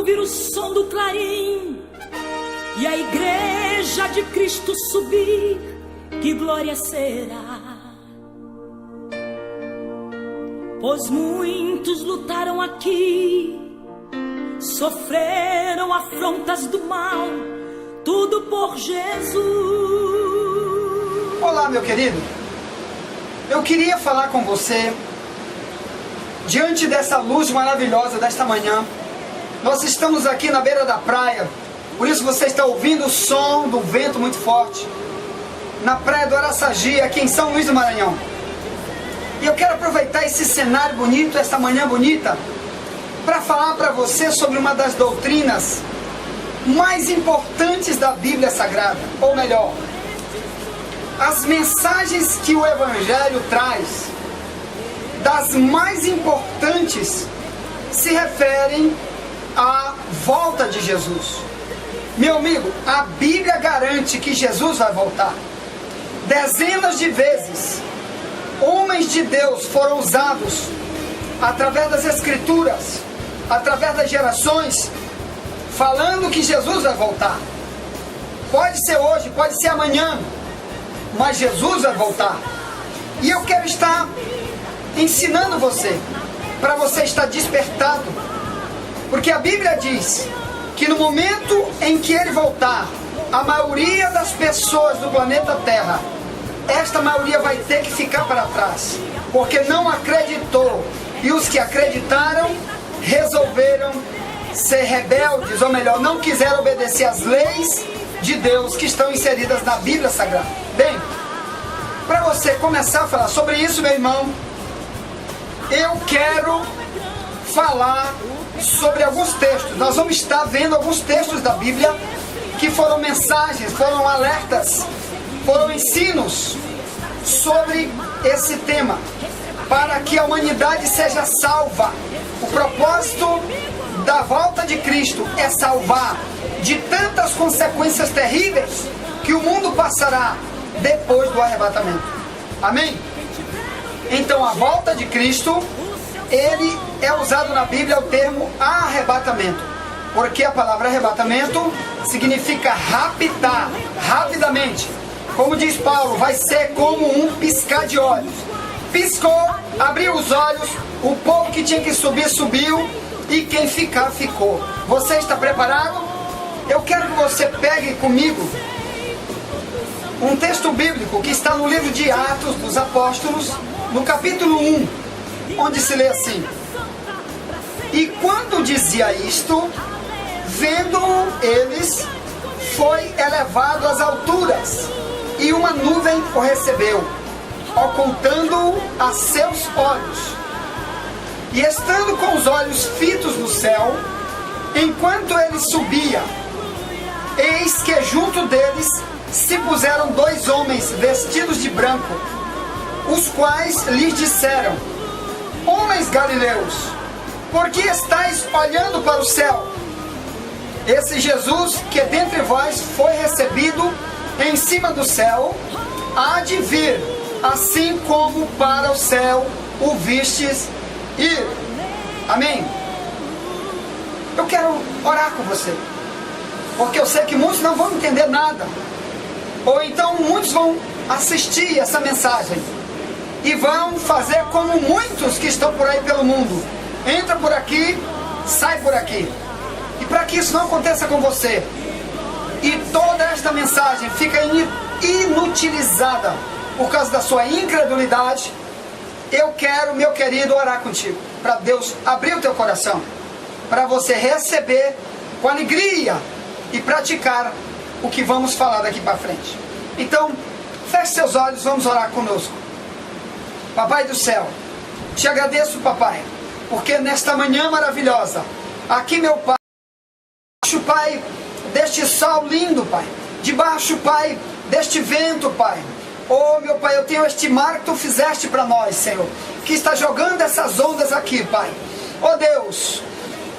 ouvir o som do clarim e a igreja de Cristo subir, que glória será. Pois muitos lutaram aqui, sofreram afrontas do mal, tudo por Jesus. Olá, meu querido. Eu queria falar com você diante dessa luz maravilhosa desta manhã. Nós estamos aqui na beira da praia, por isso você está ouvindo o som do vento muito forte, na praia do Araçagi, aqui em São Luís do Maranhão. E eu quero aproveitar esse cenário bonito, essa manhã bonita, para falar para você sobre uma das doutrinas mais importantes da Bíblia Sagrada, ou melhor, as mensagens que o Evangelho traz, das mais importantes, se referem à volta de Jesus. Meu amigo, a Bíblia garante que Jesus vai voltar. Dezenas de vezes, homens de Deus foram usados, através das Escrituras, através das gerações, falando que Jesus vai voltar. Pode ser hoje, pode ser amanhã, mas Jesus vai voltar. E eu quero estar ensinando você, para você estar despertado, porque a Bíblia diz que no momento em que Ele voltar, a maioria das pessoas do planeta Terra, esta maioria vai ter que ficar para trás, porque não acreditou, e os que acreditaram resolveram ser rebeldes, ou melhor, não quiseram obedecer às leis de Deus que estão inseridas na Bíblia Sagrada. Bem, para você começar a falar sobre isso, meu irmão, eu quero falar sobre alguns textos. Nós vamos estar vendo alguns textos da Bíblia que foram mensagens, foram alertas, foram ensinos sobre esse tema, para que a humanidade seja salva. O propósito da volta de Cristo é salvar de tantas consequências terríveis que o mundo passará depois do arrebatamento. Amém? Então a volta de Cristo, ele é usado na Bíblia o termo arrebatamento, porque a palavra arrebatamento significa raptar, rapidamente. Como diz Paulo, vai ser como um piscar de olhos. Piscou, abriu os olhos, o povo que tinha que subir, subiu, e quem ficar, ficou. Você está preparado? Eu quero que você pegue comigo um texto bíblico que está no livro de Atos dos Apóstolos, no capítulo 1, onde se lê assim: e quando dizia isto, vendo eles, foi elevado às alturas, e uma nuvem o recebeu, ocultando-o a seus olhos. E estando com os olhos fitos no céu, enquanto ele subia, eis que junto deles se puseram dois homens vestidos de branco, os quais lhes disseram: homens galileus, por que estáis olhando para o céu? Esse Jesus que dentre vós foi recebido em cima do céu, há de vir, assim como para o céu o vistes ir. Amém? Eu quero orar com você, porque eu sei que muitos não vão entender nada, ou então muitos vão assistir essa mensagem e vão fazer como muitos que estão por aí pelo mundo: entra por aqui, sai por aqui. E para que isso não aconteça com você, e toda esta mensagem fica inutilizada por causa da sua incredulidade, eu quero, meu querido, orar contigo, para Deus abrir o teu coração, para você receber com alegria e praticar o que vamos falar daqui para frente. Então, feche seus olhos, vamos orar conosco. Papai do céu, te agradeço, papai, porque nesta manhã maravilhosa, aqui, meu pai, debaixo, pai, deste sol lindo, pai, debaixo, pai, deste vento, pai, oh, meu pai, eu tenho este mar que tu fizeste para nós, Senhor, que está jogando essas ondas aqui, pai. Oh Deus,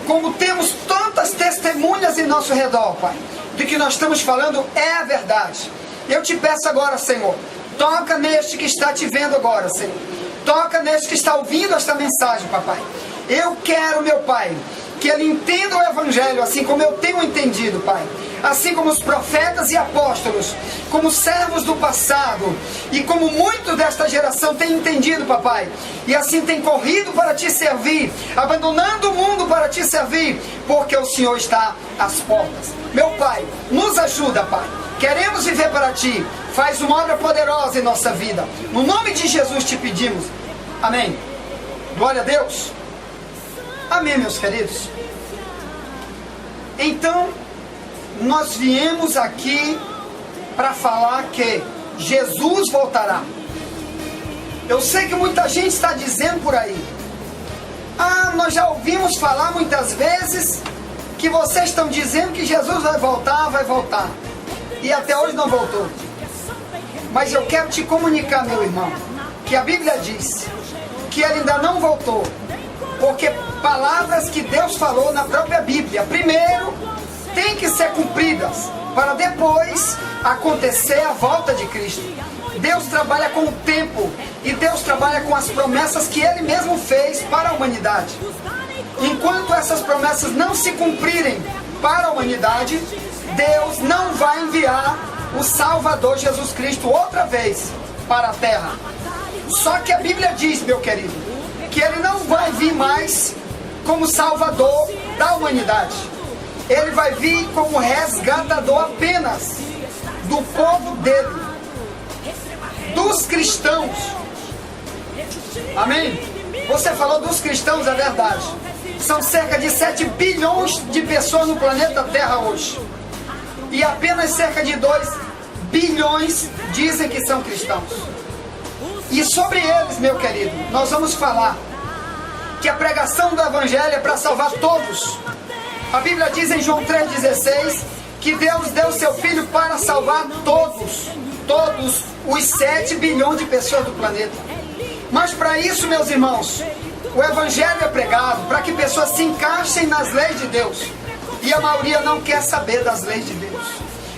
como temos tantas testemunhas em nosso redor, pai, de que nós estamos falando é a verdade. Eu te peço agora, Senhor, toca neste que está te vendo agora, Senhor. Toca neste que está ouvindo esta mensagem, papai. Eu quero, meu pai, que ele entenda o Evangelho assim como eu tenho entendido, Pai. Assim como os profetas e apóstolos, como servos do passado, e como muitos desta geração têm entendido, papai, e assim têm corrido para te servir, abandonando o mundo para te servir, porque o Senhor está às portas. Meu Pai, nos ajuda, Pai. Queremos viver para ti. Faz uma obra poderosa em nossa vida. No nome de Jesus te pedimos. Amém. Glória a Deus. Amém, meus queridos. Então, nós viemos aqui para falar que Jesus voltará. Eu sei que muita gente está dizendo por aí: ah, nós já ouvimos falar muitas vezes que vocês estão dizendo que Jesus vai voltar. E até hoje não voltou. Mas eu quero te comunicar, meu irmão, que a Bíblia diz que ele ainda não voltou. Porque palavras que Deus falou na própria Bíblia, primeiro, tem que ser cumpridas, para depois acontecer a volta de Cristo. Deus trabalha com o tempo, e Deus trabalha com as promessas que Ele mesmo fez para a humanidade. Enquanto essas promessas não se cumprirem para a humanidade, Deus não vai enviar o Salvador Jesus Cristo outra vez para a terra. Só que a Bíblia diz, meu querido, que Ele não vai vir mais como Salvador da humanidade. Ele vai vir como resgatador apenas do povo dele, dos cristãos. Amém? Você falou dos cristãos, é verdade. São cerca de 7 bilhões de pessoas no planeta Terra hoje. E apenas cerca de 2 bilhões dizem que são cristãos. E sobre eles, meu querido, nós vamos falar que a pregação do Evangelho é para salvar todos. A Bíblia diz em João 3,16 que Deus deu seu Filho para salvar todos os 7 bilhões de pessoas do planeta. Mas para isso, meus irmãos, o Evangelho é pregado para que pessoas se encaixem nas leis de Deus. E a maioria não quer saber das leis de Deus.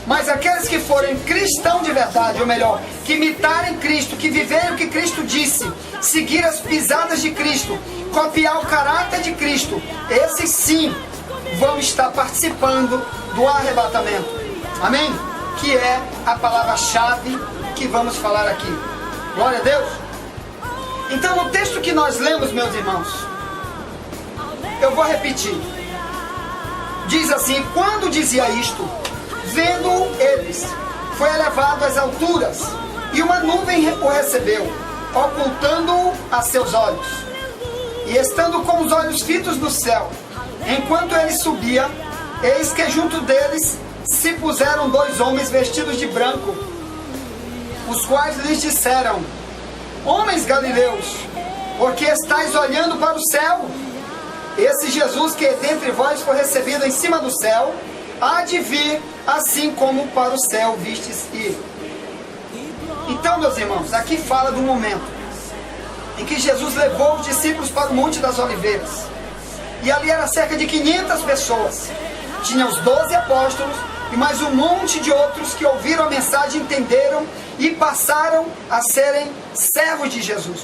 Mas aqueles que forem cristãos de verdade, ou melhor, que imitarem Cristo, que viverem o que Cristo disse, seguir as pisadas de Cristo, copiar o caráter de Cristo, esses sim vão estar participando do arrebatamento. Amém? Que é a palavra-chave que vamos falar aqui. Glória a Deus. Então, no texto que nós lemos, meus irmãos, eu vou repetir. Diz assim: quando dizia isto, vendo eles, foi elevado às alturas, e uma nuvem o recebeu, ocultando-o a seus olhos. E estando com os olhos fitos no céu, enquanto ele subia, eis que junto deles se puseram 2 homens vestidos de branco, os quais lhes disseram: homens galileus, por que estáis olhando para o céu? Esse Jesus que dentre vós foi recebido em cima do céu, há de vir assim como para o céu vistes ir. Então, meus irmãos, aqui fala do momento em que Jesus levou os discípulos para o Monte das Oliveiras. E ali era cerca de 500 pessoas. Tinha os 12 apóstolos e mais um monte de outros que ouviram a mensagem, entenderam e passaram a serem servos de Jesus.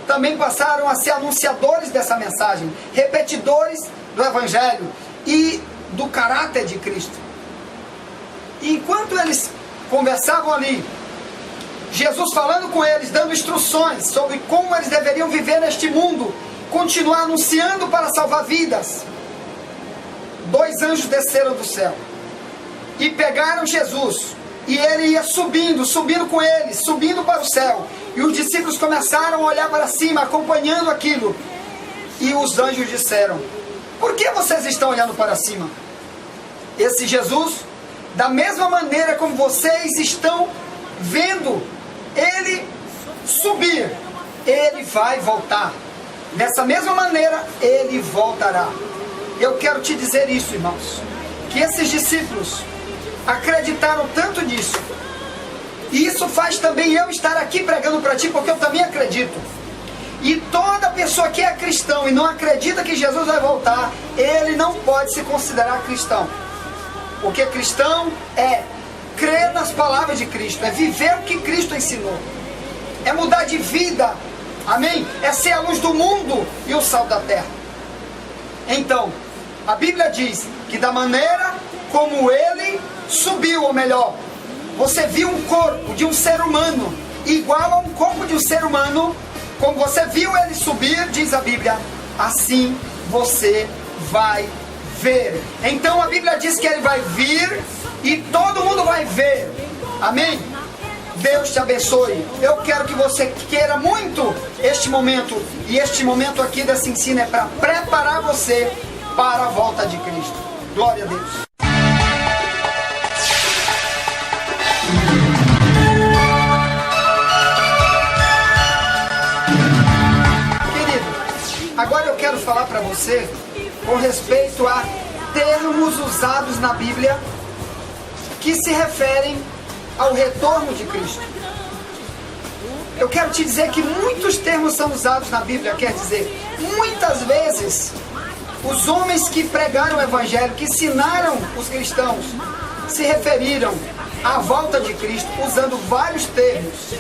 Também passaram a ser anunciadores dessa mensagem, repetidores do Evangelho e do caráter de Cristo. E enquanto eles conversavam ali, Jesus falando com eles, dando instruções sobre como eles deveriam viver neste mundo, continuar anunciando para salvar vidas, 2 anjos desceram do céu e pegaram Jesus, e ele ia subindo com eles, subindo para o céu, e os discípulos começaram a olhar para cima, acompanhando aquilo, e os anjos disseram: por que vocês estão olhando para cima? Esse Jesus, da mesma maneira como vocês estão vendo ele subir, ele vai voltar. Dessa mesma maneira, ele voltará. Eu quero te dizer isso, irmãos, que esses discípulos acreditaram tanto nisso, e isso faz também eu estar aqui pregando para ti, porque eu também acredito. E toda pessoa que é cristão e não acredita que Jesus vai voltar, ele não pode se considerar cristão. Porque cristão é crer nas palavras de Cristo, é viver o que Cristo ensinou, é mudar de vida, amém? É ser a luz do mundo e o sal da terra. Então, A Bíblia diz que da maneira como ele subiu, ou melhor, você viu um corpo de um ser humano, igual a um corpo de um ser humano, como você viu ele subir, diz a Bíblia, assim você vai ver. Então a Bíblia diz que ele vai vir e todo mundo vai ver. Amém? Deus te abençoe. Eu quero que você queira muito este momento. E este momento aqui desse ensino é para preparar você para a volta de Cristo. Glória a Deus. Querido, agora eu quero falar para você com respeito a termos usados na Bíblia que se referem ao retorno de Cristo. Eu quero te dizer que muitos termos são usados na Bíblia, quer dizer, muitas vezes os homens que pregaram o Evangelho, que ensinaram os cristãos, se referiram à volta de Cristo usando vários termos.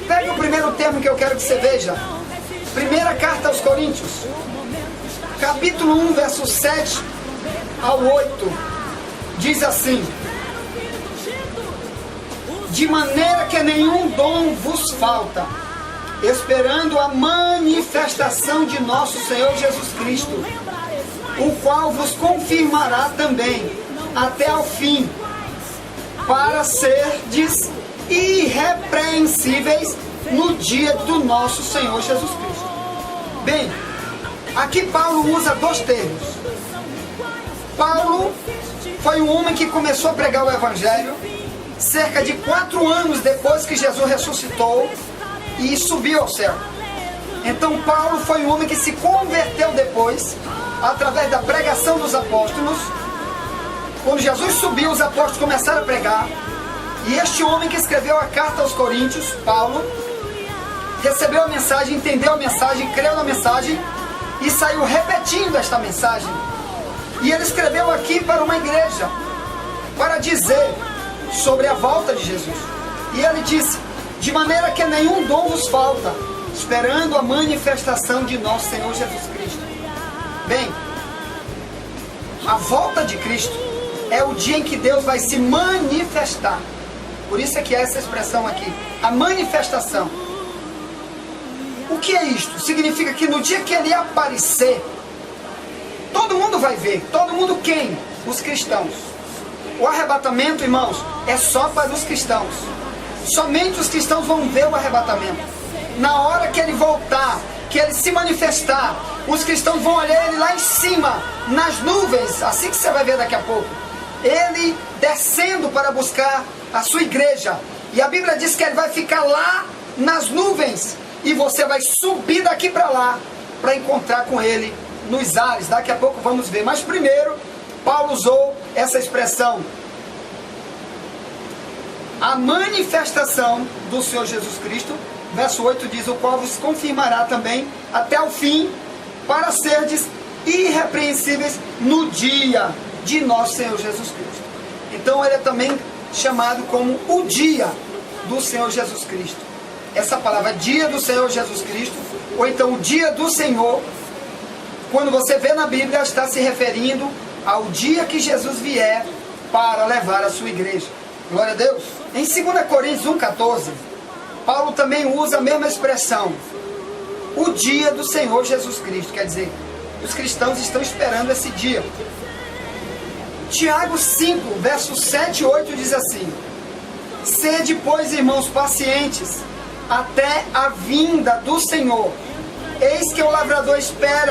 Pega o primeiro termo que eu quero que você veja. Primeira carta aos Coríntios, capítulo 1, verso 7 ao 8, diz assim: de maneira que nenhum dom vos falta, esperando a manifestação de nosso Senhor Jesus Cristo, o qual vos confirmará também até ao fim, para serdes irrepreensíveis no dia do nosso Senhor Jesus Cristo. Bem, aqui Paulo usa dois termos. Paulo foi um homem que começou a pregar o Evangelho cerca de 4 anos depois que Jesus ressuscitou e subiu ao céu. Então Paulo foi um homem que se converteu depois, através da pregação dos apóstolos. Quando Jesus subiu, os apóstolos começaram a pregar. E este homem que escreveu a carta aos Coríntios, Paulo, recebeu a mensagem, entendeu a mensagem, creu na mensagem e saiu repetindo esta mensagem. E ele escreveu aqui para uma igreja, para dizer sobre a volta de Jesus. E ele disse: de maneira que nenhum dom vos falta, esperando a manifestação de nosso Senhor Jesus Cristo. Bem, a volta de Cristo é o dia em que Deus vai se manifestar. Por isso é que é essa expressão aqui, a manifestação. O que é isto? Significa que no dia que ele aparecer, todo mundo vai ver. Todo mundo quem? Os cristãos. O arrebatamento, irmãos, é só para os cristãos. Somente os cristãos vão ver o arrebatamento. Na hora que ele voltar, que ele se manifestar, os cristãos vão olhar ele lá em cima, nas nuvens, assim que você vai ver daqui a pouco. Ele descendo para buscar a sua igreja. E a Bíblia diz que ele vai ficar lá nas nuvens. E você vai subir daqui para lá, para encontrar com ele nos ares. Daqui a pouco vamos ver. Mas primeiro, Paulo usou essa expressão: a manifestação do Senhor Jesus Cristo. Verso 8 diz: o qual vos confirmará também até o fim, para serdes irrepreensíveis no dia de nosso Senhor Jesus Cristo. Então ele é também chamado como o dia do Senhor Jesus Cristo. Essa palavra dia do Senhor Jesus Cristo, ou então o dia do Senhor, quando você vê na Bíblia, está se referindo ao dia que Jesus vier para levar a sua igreja. Glória a Deus. Em 2 Coríntios 1,14, Paulo também usa a mesma expressão, o dia do Senhor Jesus Cristo. Quer dizer, os cristãos estão esperando esse dia. Tiago 5, versos 7 e 8 diz assim: sede, pois, irmãos, pacientes até a vinda do Senhor. Eis que o lavrador espera